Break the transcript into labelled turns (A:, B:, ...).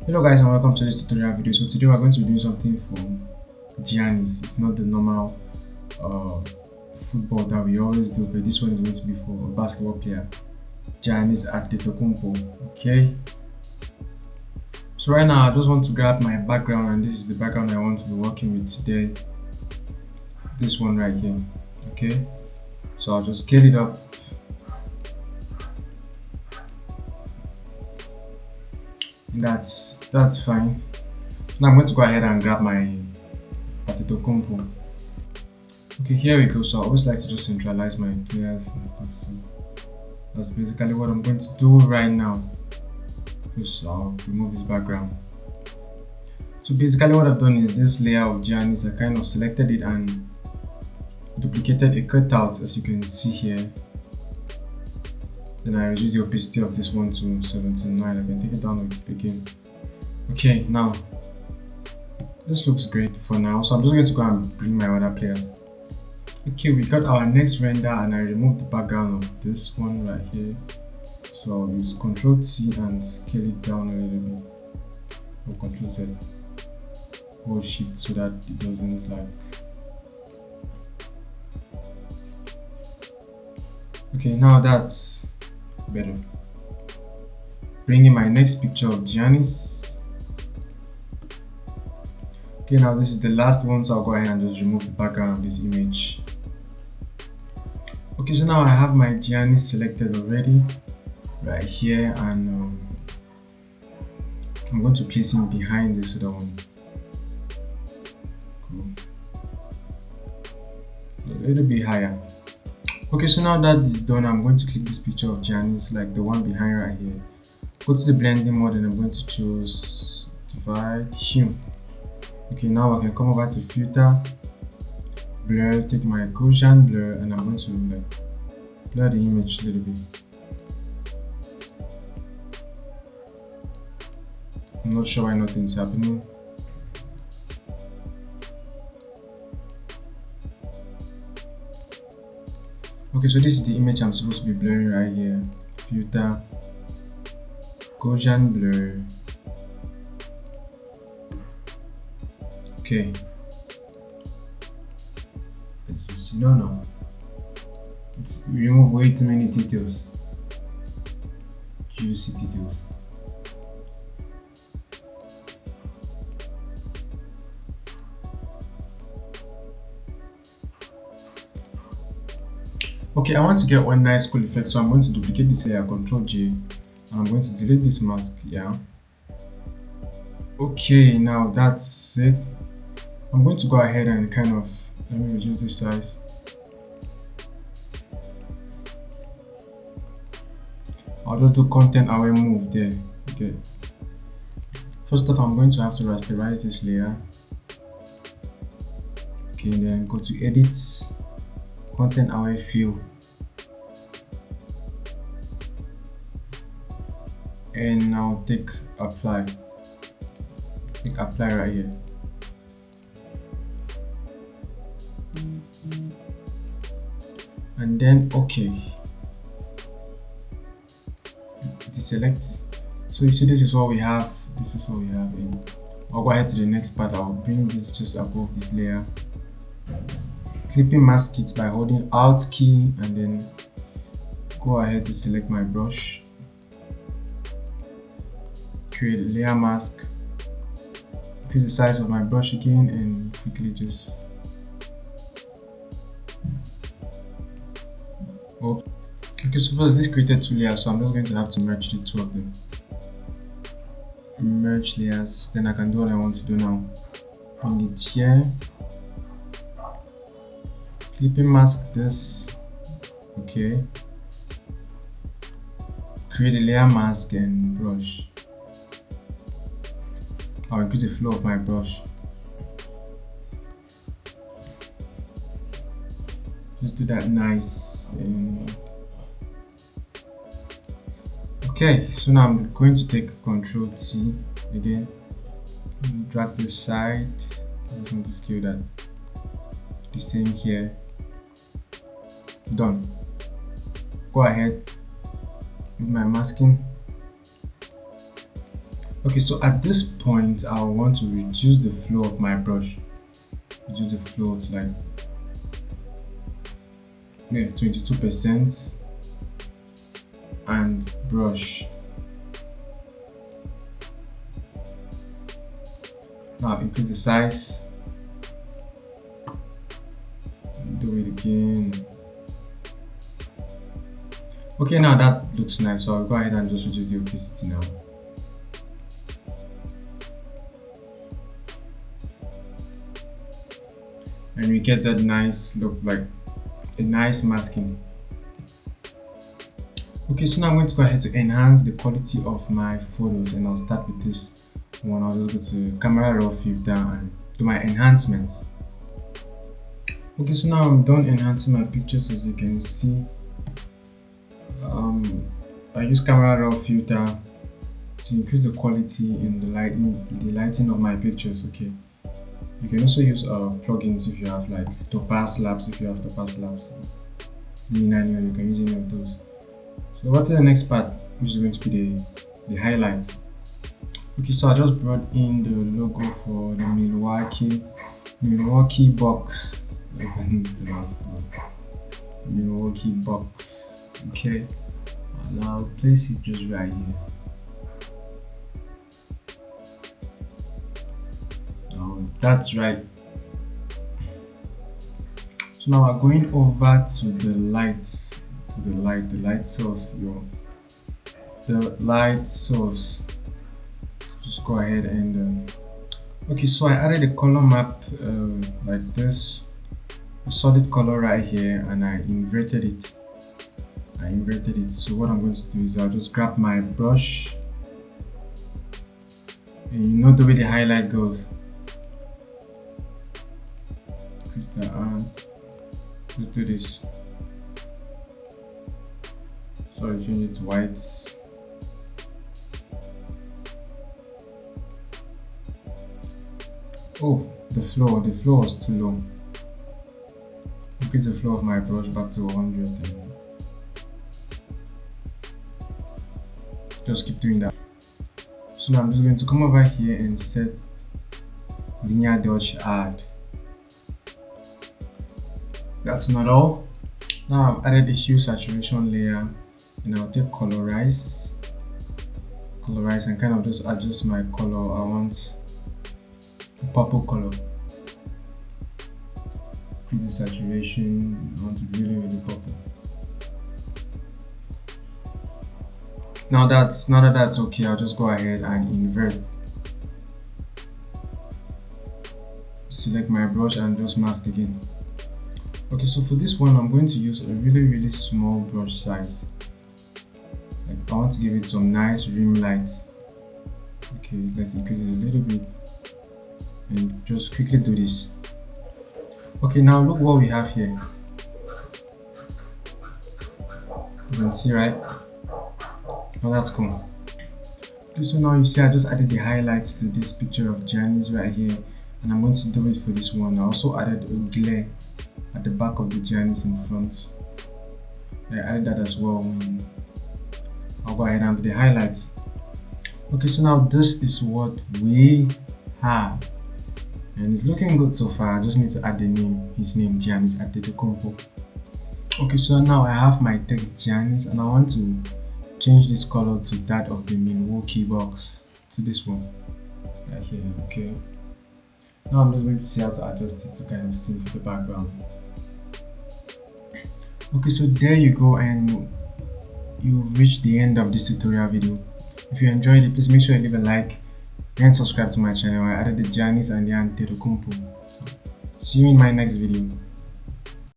A: Hello guys and welcome to this tutorial video. So today we're going to be doing something for Giannis. It's not the normal football that we always do, but this one is going to be for a basketball player, Giannis Antetokounmpo. Okay. So right now I just want to grab my background, and this is the background I want to be working with today. This one right here. Okay. So I'll just scale it up. That's fine. Now I'm going to go ahead and grab my Antetokounmpo. Okay, here we go. So I always like to just centralize my players and stuff. So that's basically what I'm going to do right now. Just I'll remove this background. So basically what I've done is this layer of Giannis, I kind of selected it and duplicated a cutout, as you can see here. Then I reduce the opacity of this one to 79. I can take it down again. Okay, now this looks great for now. So I'm just going to go and bring my other players. Okay, we got our next render, and I removed the background of this one right here. So use Ctrl T and scale it down a little bit. Or Ctrl Z. Hold Shift so that it doesn't like. Okay, now that's better. Bring in my next picture of Giannis. Okay, now this is the last one, so I'll go ahead and just remove the background of this image. Okay, so now I have my Giannis selected already right here, and I'm going to place him behind this other one. Cool. A little bit higher. Okay, so now that is done, I'm going to click this picture of Giannis, like the one behind right here. Go to the blending mode, and I'm going to choose divide hue. Okay, now I can come over to filter, blur, take my Gaussian blur, and I'm going to blur the image a little bit. I'm not sure why nothing's happening. Okay, so this is the image I'm supposed to be blurring right here. Filter, Gaussian blur. Okay. As you see, no. We remove way too many details. Juicy details. Okay, I want to get one nice cool effect, so I'm going to duplicate this layer, Ctrl J, and I'm going to delete this mask. Yeah. Okay, now that's it. I'm going to go ahead and kind of let me reduce this size. I'll just do content away move there. Okay. First off, I'm going to have to rasterize this layer. Okay, then go to edits, content away fill, and now take apply. Take apply right here. And then okay. Deselect. So you see, this is what we have. This is what we have. And I'll go ahead to the next part. I'll bring this just above this layer. Clipping mask it by holding Alt key, and then go ahead to select my brush. Create a layer mask. Increase the size of my brush again, and quickly just. Oh. Okay, so first this created two layers, so I'm just going to have to merge the two of them. Merge layers, then I can do what I want to do now. Bring it here. Clipping mask this. Okay. Create a layer mask and brush. I'll increase the flow of my brush. Just do that nice. And okay, so now I'm going to take Ctrl T again, drag this side. I'm just going to scale that. The same here. Done. Go ahead with my masking. Okay, so at this point I want to reduce the flow of my brush. Reduce the flow to like 22% and brush. Now increase the size. Do it again. Okay, now that looks nice, so I'll go ahead and just reduce the opacity now. And we get that nice look, like a nice masking. Okay, so now I'm going to go ahead to enhance the quality of my photos, and I'll start with this one. I'll just go to camera raw filter and do my enhancement. Okay, so now I'm done enhancing my pictures. As you can see, I use camera raw filter to increase the quality in the lighting of my pictures. Okay, you can also use plugins if you have, like Topaz Labs. If you have Topaz Labs, you can use any of those. So what's the next part, which is going to be the highlights. Okay, so I just brought in the logo for the Milwaukee Bucks. Milwaukee Bucks. Okay, and I'll place it just right here. That's right. So now we're going over to the light source. The light source. Just go ahead and okay, so I added a color map like this, a solid color right here, and I inverted it. So what I'm going to do is I'll just grab my brush, and you know the way the highlight goes. Let's do this. So I change it to white. Oh, the flow was too low. Increase the flow of my brush back to 100. Just keep doing that. So now I'm just going to come over here and set linear dodge add. That's not all. Now I've added a hue saturation layer, and I'll take colorize and kind of just adjust my color. I want a purple color. Increase the saturation. I want it really purple. Now that that's okay, I'll just go ahead and invert. Select my brush and just mask again. Okay, so for this one I'm going to use a really small brush size. Like, I want to give it some nice rim lights. Okay, let's increase it a little bit and just quickly do this. Okay, now look what we have here. You can see, right? Oh, that's cool. Okay, so now you see I just added the highlights to this picture of Giannis right here, and I'm going to do it for this one. I also added a glare at the back of the Giannis in front. I added that as well. I'll go ahead and do the highlights. Okay, so now this is what we have, and it's looking good so far. I just need to add the name, his name, Giannis Antetokounmpo. Okay, so now I have my text Giannis, and I want to change this color to that of the Milwaukee Bucks, to this one right here. Okay, now I'm just going to see how to adjust it to kind of sync with the background. Okay, so there you go, and you've reached the end of this tutorial video. If you enjoyed it, please make sure you leave a like and subscribe to my channel. I added the Giannis and the Antetokounmpo. See you in my next video.